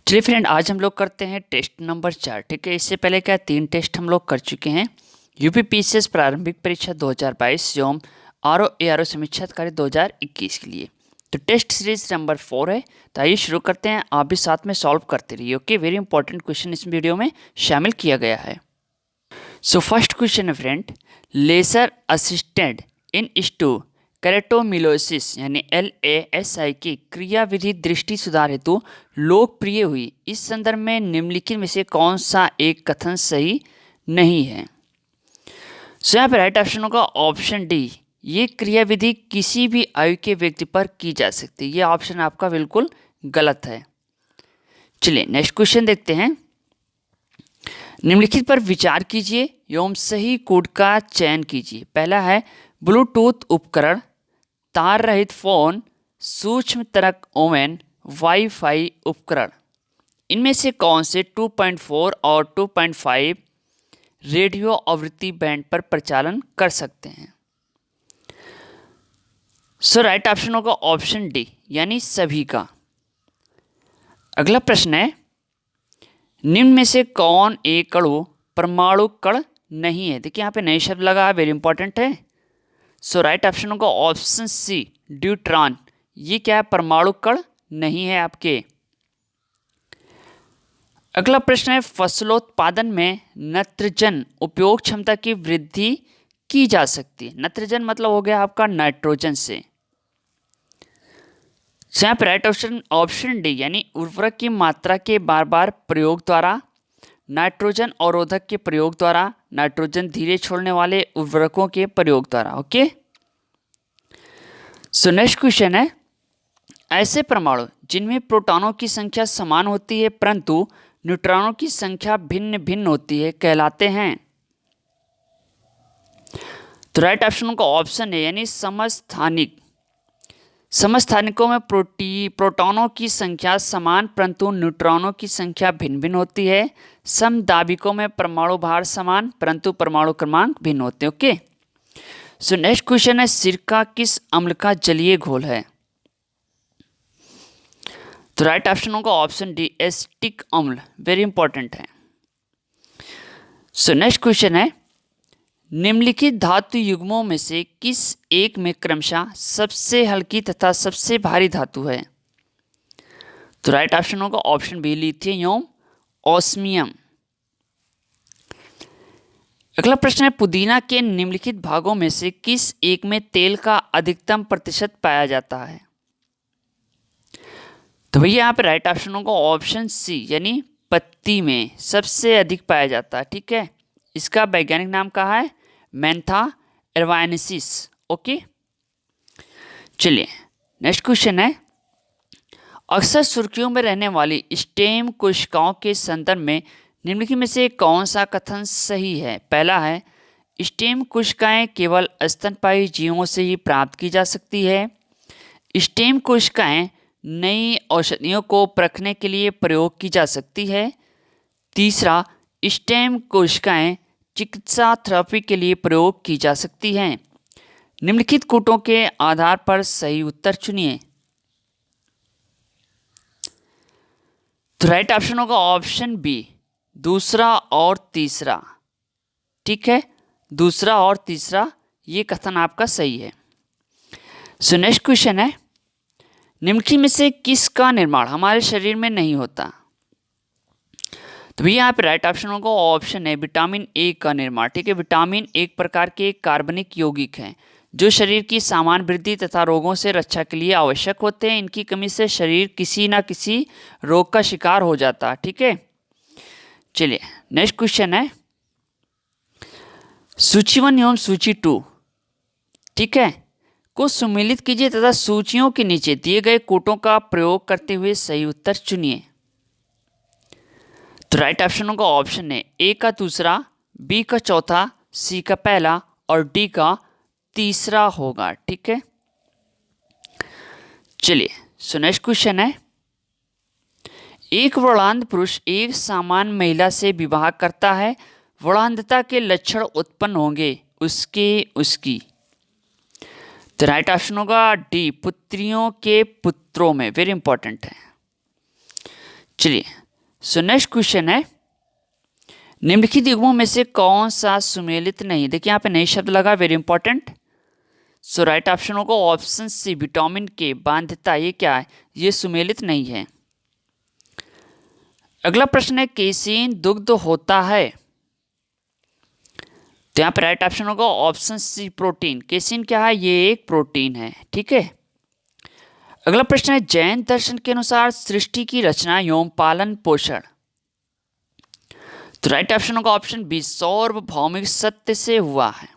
चलिए फ्रेंड, आज हम लोग करते हैं टेस्ट नंबर 4। ठीक है, इससे पहले क्या 3 टेस्ट हम लोग कर चुके हैं। यूपीपीसीएस प्रारंभिक परीक्षा 2022 एवं आरओ एआरओ समीक्षा अधिकारी 2021 के लिए तो टेस्ट सीरीज नंबर 4 है। तो आइए शुरू करते हैं, आप भी साथ में सॉल्व करते रहिए। ओके, वेरी इंपॉर्टेंट क्वेश्चन इस वीडियो में शामिल किया गया है। सो फर्स्ट क्वेश्चन है friend, laser assisted in situ keratomileusis यानी LASI की क्रियाविधि दृष्टि सुधार हेतु लोकप्रिय हुई। इस संदर्भ में निम्नलिखित में से कौन सा एक कथन सही नहीं है? सो यहाँ पे राइट ऑप्शन होगा ऑप्शन डी, ये क्रियाविधि किसी भी आयु के व्यक्ति पर की जा सकती है। ये ऑप्शन आपका बिल्कुल गलत है। चलिए नेक्स्ट क्वेश्चन देखते हैं। निम्नलिखित पर विचार कीजिए एवं सही कोड का चयन कीजिए। पहला है ब्लूटूथ उपकरण, तार रहित फोन, सूक्ष्म तरंग ओवन, वाईफाई उपकरण। इनमें से कौन से 2.4 और 2.5 रेडियो आवृत्ति बैंड पर प्रचालन कर सकते हैं? सो राइट ऑप्शन होगा ऑप्शन डी, यानी सभी का। अगला प्रश्न है, निम्न में से कौन एक अणु परमाणु कण नहीं है? देखिए यहाँ पे नए शब्द लगा है, वेरी इंपॉर्टेंट है। सो राइट ऑप्शन होगा ऑप्शन सी, ड्यूट्रॉन। ये क्या है? परमाणु कण नहीं है आपके। अगला प्रश्न है, फसलोत्पादन में नत्रजन उपयोग क्षमता की वृद्धि की जा सकती है। नत्रजन मतलब हो गया आपका नाइट्रोजन से। यहाँ पर राइट ऑप्शन ऑप्शन डी, यानी उर्वरक की मात्रा के बार बार प्रयोग द्वारा, नाइट्रोजन अवरोधक के प्रयोग द्वारा, नाइट्रोजन धीरे छोड़ने वाले उर्वरकों के प्रयोग द्वारा। ओके, सो नेक्स्ट क्वेश्चन है, ऐसे परमाणु जिनमें प्रोटॉनों की संख्या समान होती है परंतु न्यूट्रॉनों की संख्या भिन्न भिन्न होती है कहलाते हैं? तो राइट ऑप्शन का ऑप्शन है, यानी समस्थानिक। समस्थानिकों में प्रोटॉनों की संख्या समान परंतु न्यूट्रॉनों की संख्या भिन्न भिन्न होती है। समदाबिकों में परमाणु भार समान परंतु परमाणु क्रमांक भिन्न होते हैं। ओके, सो नेक्स्ट क्वेश्चन है, सिरका किस अम्ल का जलीय घोल है? तो राइट ऑप्शन होगा ऑप्शन डी, एसिटिक अम्ल, वेरी इंपॉर्टेंट है। सो नेक्स्ट क्वेश्चन है, निम्नलिखित धातु युग्मों में से किस एक में क्रमशः सबसे हल्की तथा सबसे भारी धातु है? तो राइट ऑप्शन होगा ऑप्शन बी, लिथियम एवं ऑस्मियम। अगला प्रश्न है, पुदीना के निम्नलिखित भागों में से किस एक में तेल का अधिकतम प्रतिशत पाया जाता है? तो भैया यहाँ पे राइट ऑप्शन होगा ऑप्शन सी, यानी पत्ती में सबसे अधिक पाया जाता है। ठीक है, इसका वैज्ञानिक नाम कहा है मैंथा एरवाइनेसिस। ओके, चलिए नेक्स्ट क्वेश्चन है, अक्सर सुर्खियों में रहने वाली स्टेम कोशिकाओं के संदर्भ में निम्नलिखित में से कौन सा कथन सही है? पहला है, स्टेम कोशिकाएं केवल स्तनपायी जीवों से ही प्राप्त की जा सकती है। स्टेम कोशिकाएं नई औषधियों को परखने के लिए प्रयोग की जा सकती है। तीसरा, स्टेम कोशिकाएं चिकित्सा थेरेपी के लिए प्रयोग की जा सकती हैं। निम्नलिखित कोटों के आधार पर सही उत्तर चुनिए। तो राइट ऑप्शन होगा ऑप्शन बी, दूसरा और तीसरा। ठीक है, दूसरा और तीसरा ये कथन आपका सही है। सो नेक्स्ट क्वेश्चन है, निम्नलिखित में से किसका निर्माण हमारे शरीर में नहीं होता? तो भैया यहाँ पे राइट ऑप्शन होगा ऑप्शन है, विटामिन ए का निर्माण। ठीक है, विटामिन एक प्रकार के कार्बनिक यौगिक हैं जो शरीर की सामान्य वृद्धि तथा रोगों से रक्षा के लिए आवश्यक होते हैं। इनकी कमी से शरीर किसी न किसी रोग का शिकार हो जाता है। ठीक है, चलिए नेक्स्ट क्वेश्चन है, सूची 1 एवं सूची 2 ठीक है को सम्मिलित कीजिए तथा सूचियों के नीचे दिए गए कोटों का प्रयोग करते हुए सही उत्तर चुनिए। तो राइट ऑप्शन होगा ऑप्शन है, ए का दूसरा, बी का चौथा, सी का पहला और डी का तीसरा होगा। ठीक है, चलिए सो नेक्स्ट क्वेश्चन है, एक वर्णांध पुरुष एक सामान्य महिला से विवाह करता है, वर्णांधता के लक्षण उत्पन्न होंगे उसकी। तो राइट ऑप्शन होगा डी, पुत्रियों के पुत्रों में, वेरी इंपॉर्टेंट है। चलिए सो नेक्स्ट क्वेश्चन है, निम्नलिखित युग्मों में से कौन सा सुमेलित नहीं। देखिए यहाँ पे नई शब्द लगा, वेरी इंपॉर्टेंट। सो राइट ऑप्शन होगा ऑप्शन सी, विटामिन के बाध्यता, ये क्या है, ये सुमेलित नहीं है। अगला प्रश्न है, केसीन दुग्ध होता है। तो यहाँ पे राइट ऑप्शन होगा ऑप्शन सी, प्रोटीन। केसीन क्या है, ये एक प्रोटीन है, ठीक है। अगला प्रश्न है, जैन दर्शन के अनुसार सृष्टि की रचना एवं पालन पोषण। तो राइट ऑप्शन होगा ऑप्शन बी, सार्वभौमिक सत्य से हुआ है।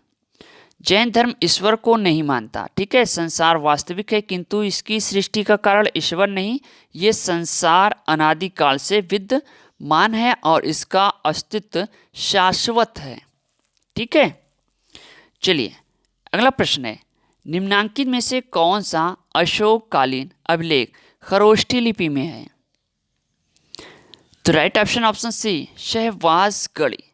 जैन धर्म ईश्वर को नहीं मानता, ठीक है। संसार वास्तविक है किंतु इसकी सृष्टि का कारण ईश्वर नहीं, ये संसार अनादिकाल से विद्यमान है और इसका अस्तित्व शाश्वत है, ठीक है। चलिए अगला प्रश्न है, निम्नांकित में से कौन सा अशोककालीन अभिलेख खरोष्ठी लिपि में है। तो राइट ऑप्शन ऑप्शन सी, शहवाजगढ़ी।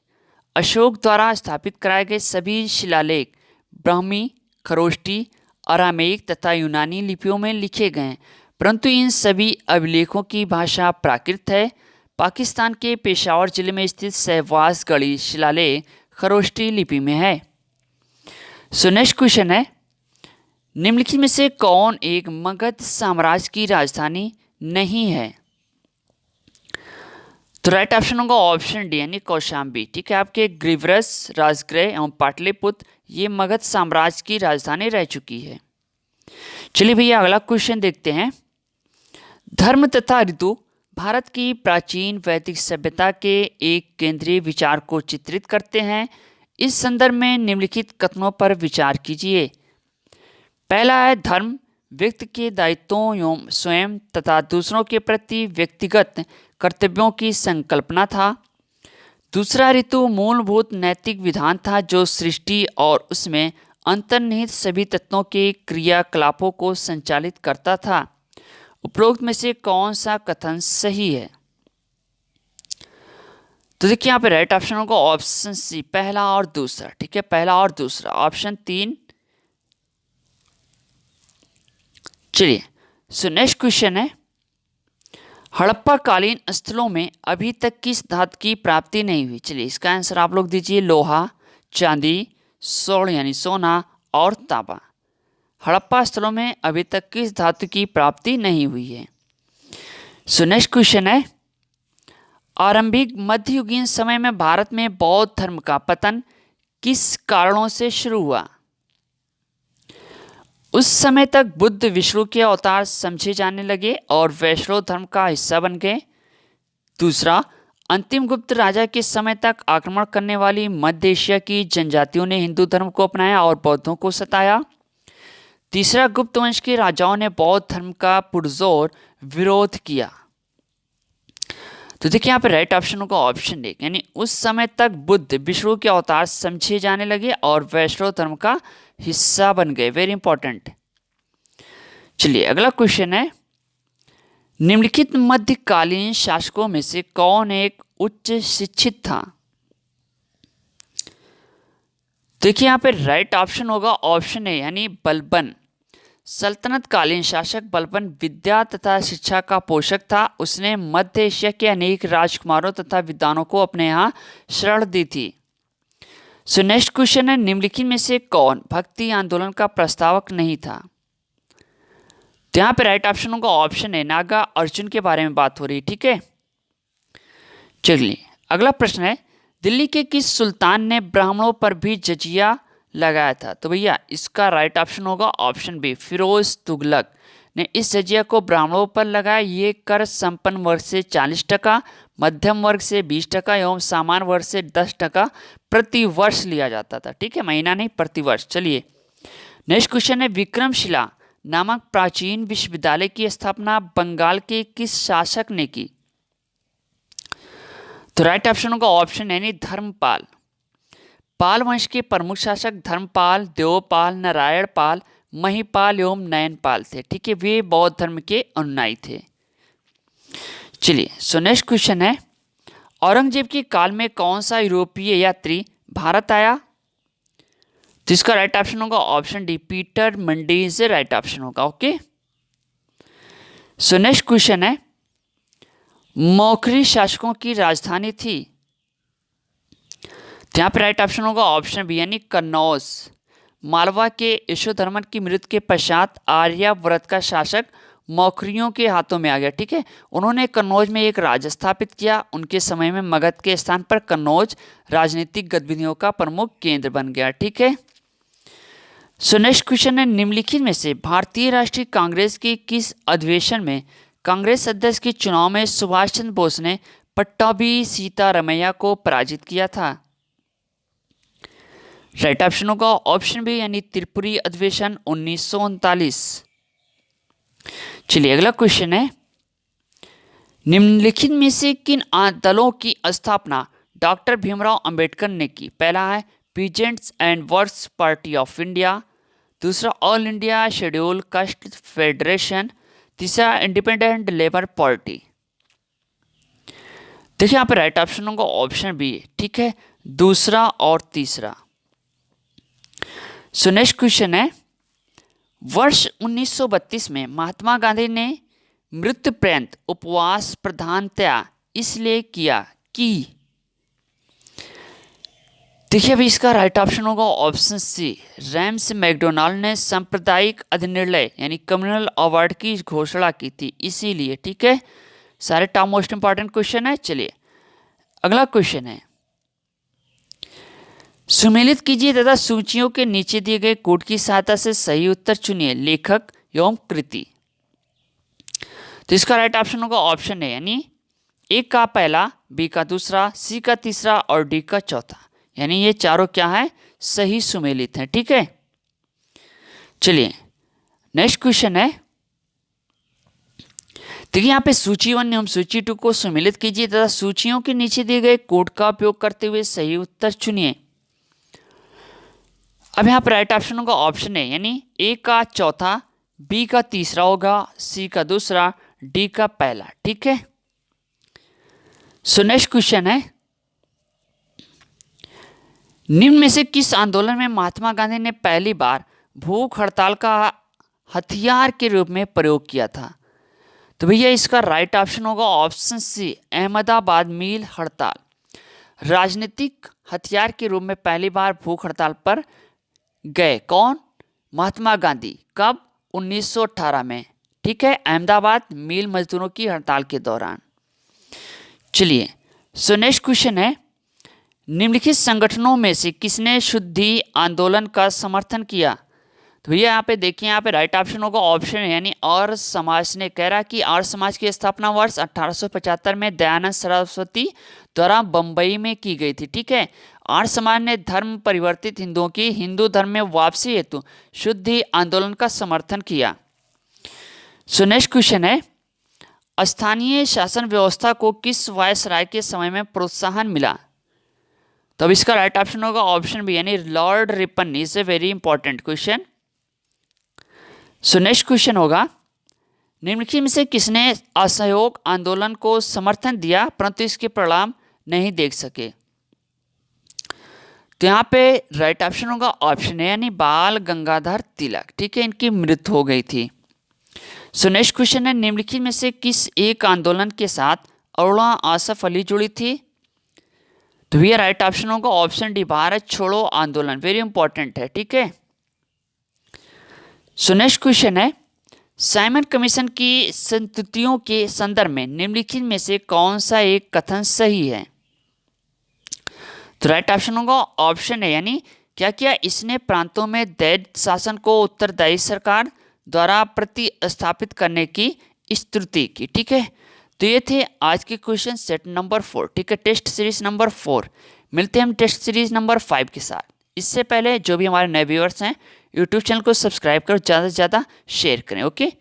अशोक द्वारा स्थापित कराए गए सभी शिलालेख ब्राह्मी, खरोष्ठी, अरामेइक तथा यूनानी लिपियों में लिखे गए हैं, परंतु इन सभी अभिलेखों की भाषा प्राकृत है। पाकिस्तान के पेशावर जिले में स्थित शहवाजगढ़ी शिलालेख खरोष्ठी लिपि में है। सो नेक्स्ट क्वेश्चन है, निम्नलिखित में से कौन एक मगध साम्राज्य की राजधानी नहीं है। तो राइट ऑप्शन होगा ऑप्शन डी यानी कौशाम्बी, ठीक है। आपके ग्रीवरस, राजगृह एवं पाटलिपुत्र ये मगध साम्राज्य की राजधानी रह चुकी है। चलिए भैया अगला क्वेश्चन देखते हैं, धर्म तथा ऋतु भारत की प्राचीन वैदिक सभ्यता के एक केंद्रीय विचार को चित्रित करते हैं। इस संदर्भ में निम्नलिखित कथनों पर विचार कीजिए। पहला है, धर्म व्यक्ति के दायित्वों एवं स्वयं तथा दूसरों के प्रति व्यक्तिगत कर्तव्यों की संकल्पना था। दूसरा, ऋतु मूलभूत नैतिक विधान था जो सृष्टि और उसमें अंतर्निहित सभी तत्वों के क्रियाकलापों को संचालित करता था। उपरोक्त में से कौन सा कथन सही है। तो देखिए यहाँ पे राइट ऑप्शन होगा ऑप्शन सी, पहला और दूसरा, ठीक है। पहला और दूसरा, ऑप्शन 3। चलिए सो नेक्स्ट क्वेश्चन है, हड़प्पा कालीन स्थलों में अभी तक किस धातु की प्राप्ति नहीं हुई। चलिए इसका आंसर आप लोग दीजिए, लोहा, चांदी, स्वर्ण यानी सोना और तांबा। हड़प्पा स्थलों में अभी तक किस धातु की प्राप्ति नहीं हुई है। सो नेक्स्ट क्वेश्चन है, आरंभिक मध्ययुगीन समय में भारत में बौद्ध धर्म का पतन किस कारणों से शुरू हुआ। उस समय तक बुद्ध विष्णु के अवतार समझे जाने लगे और वैष्णव धर्म का हिस्सा बन गए। दूसरा, अंतिम गुप्त राजा के समय तक आक्रमण करने वाली मध्य एशिया की जनजातियों ने हिंदू धर्म को अपनाया और बौद्धों को सताया। तीसरा, गुप्त वंश के राजाओं ने बौद्ध धर्म का पुरजोर विरोध किया। तो देखिए यहाँ पे राइट ऑप्शन होगा ऑप्शन ए, यानी उस समय तक बुद्ध विष्णु के अवतार समझे जाने लगे और वैष्णव धर्म का हिस्सा बन गए, वेरी इंपॉर्टेंट। चलिए अगला क्वेश्चन है, निम्नलिखित मध्यकालीन शासकों में से कौन एक उच्च शिक्षित था। देखिए यहाँ पे राइट ऑप्शन होगा ऑप्शन ए यानी बलबन। सल्तनत कालीन शासक बलबन विद्या तथा शिक्षा का पोषक था। उसने मध्य एशिया के अनेक राजकुमारों तथा विद्वानों को अपने यहाँ शरण दी थी। सो नेक्स्ट क्वेश्चन है, निम्नलिखित में से कौन भक्ति आंदोलन का प्रस्तावक नहीं था। तो यहाँ पे राइट ऑप्शन होगा ऑप्शन ए, नागा अर्जुन के बारे में बात हो रही, ठीक है। चलिए अगला प्रश्न है, दिल्ली के किस सुल्तान ने ब्राह्मणों पर भी जजिया लगाया था। तो भैया इसका राइट ऑप्शन होगा ऑप्शन बी, फिरोज तुगलक ने इस जजिया को ब्राह्मणों पर लगाया। ये कर संपन्न वर्ग से 40%, मध्यम वर्ग से 20% एवं सामान्य वर्ग से 10% प्रति वर्ष लिया जाता था, ठीक है, महीना नहीं प्रति वर्ष। चलिए नेक्स्ट क्वेश्चन है, विक्रमशिला नामक प्राचीन विश्वविद्यालय की स्थापना बंगाल के किस शासक ने की। तो राइट ऑप्शन होगा ऑप्शन यानी धर्मपाल। पाल वंश के प्रमुख शासक धर्मपाल, देवपाल, नारायण पाल, महिपाल एवं नयनपाल थे, ठीक है। वे बौद्ध धर्म के अनुयायी थे। चलिए सो नेक्स्ट क्वेश्चन है, औरंगजेब के काल में कौन सा यूरोपीय यात्री भारत आया। तो इसका राइट ऑप्शन होगा option D, Peter mandis right option होगा, ओके। सो नेक्स्ट क्वेश्चन है, मौखरी शासकों की राजधानी थी? तो यहाँ पे राइट ऑप्शन होगा ऑप्शन बी यानी कन्नौज। मालवा के यशोधर्मन की मृत्यु के पश्चात आर्यावर्त का शासक मौखरियों के हाथों में आ गया। ठीक है, उन्होंने कन्नौज में एक राज्य स्थापित किया। उनके समय में मगध के स्थान पर कन्नौज राजनीतिक गतिविधियों का प्रमुख केंद्र बन गया। ठीक है, सो नेक्स्ट क्वेश्चन है, निम्नलिखित में से भारतीय राष्ट्रीय कांग्रेस के किस अधिवेशन में कांग्रेस अध्यक्ष के चुनाव में सुभाष चंद्र बोस ने पट्टाभी सीतारमैया को पराजित किया था? राइट ऑप्शन होगा ऑप्शन बी यानी त्रिपुरी अधिवेशन 1939। चलिए अगला क्वेश्चन है, निम्नलिखित में से किन दलों की स्थापना डॉक्टर भीमराव अंबेडकर ने की? पहला है peasants and works party of India, दूसरा all India scheduled caste federation, तीसरा इंडिपेंडेंट लेबर पार्टी। देखिए यहाँ पे राइट ऑप्शन होगा ऑप्शन बी। ठीक है, दूसरा और तीसरा। सो नेक्स्ट क्वेश्चन है, वर्ष 1932 में महात्मा गांधी ने मृत्यु पर्यंत उपवास प्रधानतया इसलिए किया कि? देखिए अभी इसका राइट ऑप्शन होगा ऑप्शन सी, रैम्स मैकडोनाल्ड ने सांप्रदायिक अधिनिर्णय यानी कम्युनल अवार्ड की घोषणा की थी इसीलिए। ठीक है, सारे टॉप मोस्ट इंपॉर्टेंट क्वेश्चन है। चलिए अगला क्वेश्चन है, सुमेलित कीजिए तथा सूचियों के नीचे दिए गए कोड की सहायता से सही उत्तर चुनिए, लेखक एवं कृति। तो इसका राइट ऑप्शन होगा ऑप्शन ए यानी ए का पहला, बी का दूसरा, सी का तीसरा और डी का चौथा, यानी ये चारों क्या है, सही सुमेलित हैं। ठीक है, चलिए नेक्स्ट क्वेश्चन है, देखिए यहाँ पे सूची 1 एवं सूची 2 को सुमेलित कीजिए तथा सूचियों के नीचे दिए गए कोड का उपयोग करते हुए सही उत्तर चुनिए। अब यहाँ पर राइट ऑप्शन होगा ऑप्शन ए यानी ए का चौथा, बी का तीसरा होगा, सी का दूसरा, डी का पहला। ठीक है, सो नेक्स्ट क्वेश्चन है, निम्न में से किस आंदोलन में महात्मा गांधी ने पहली बार भूख हड़ताल का हथियार के रूप में प्रयोग किया था? तो भैया इसका राइट ऑप्शन होगा ऑप्शन सी, अहमदाबाद मिल हड़ताल। राजनीतिक हथियार के रूप में पहली बार भूख हड़ताल पर गए कौन? महात्मा गांधी। कब? 1918 में। ठीक है, अहमदाबाद मिल मजदूरों की हड़ताल के दौरान। चलिए सो नेक्स्ट क्वेश्चन है, निम्नलिखित संगठनों में से किसने शुद्धि आंदोलन का समर्थन किया? तो भैया यहाँ पे देखिए, यहाँ पे राइट ऑप्शन होगा ऑप्शन यानी आर्य समाज ने। कह रहा कि आर्य समाज की स्थापना वर्ष 1875 में दयानंद सरस्वती द्वारा बंबई में की गई थी। ठीक है, आर्य समाज ने धर्म परिवर्तित हिंदुओं की हिंदू धर्म में वापसी हेतु शुद्धि आंदोलन का समर्थन किया। सो नेक्स्ट क्वेश्चन है, स्थानीय शासन व्यवस्था को किस वायसराय के समय में प्रोत्साहन मिला? तो अब इसका राइट ऑप्शन होगा ऑप्शन बी यानी Lord Ripon. Is a very important question. So next question होगा, निम्नलिखित में से किसने असहयोग आंदोलन को समर्थन दिया परंतु इसके परिणाम नहीं देख सके? तो यहाँ पे राइट ऑप्शन होगा ऑप्शन है यानी बाल गंगाधर तिलक। ठीक है, इनकी मृत्यु हो गई थी। सो नेक्स्ट क्वेश्चन है, निम्नलिखित में से किस एक आंदोलन के साथ अरुणा आसफ अली जुड़ी थी? तो ये राइट ऑप्शन होगा ऑप्शन डी, भारत छोड़ो आंदोलन। वेरी इंपॉर्टेंट है। ठीक है, सो नेक्स्ट क्वेश्चन है, साइमन कमीशन की संस्तुतियों के संदर्भ में निम्नलिखित में से कौन सा एक कथन सही है? तो राइट ऑप्शन होगा ऑप्शन है यानी क्या किया इसने प्रांतों में दैत्य शासन को उत्तरदायी सरकार द्वारा प्रतिस्थापित करने की स्तुति की। ठीक है, तो ये थे आज के क्वेश्चन सेट नंबर 4। ठीक है, टेस्ट सीरीज नंबर 4। मिलते हैं हम टेस्ट सीरीज नंबर 5 के साथ। इससे पहले जो भी हमारे नए व्यूअर्स हैं यूट्यूब चैनल को सब्सक्राइब करो, ज़्यादा से ज़्यादा शेयर करें। ओके।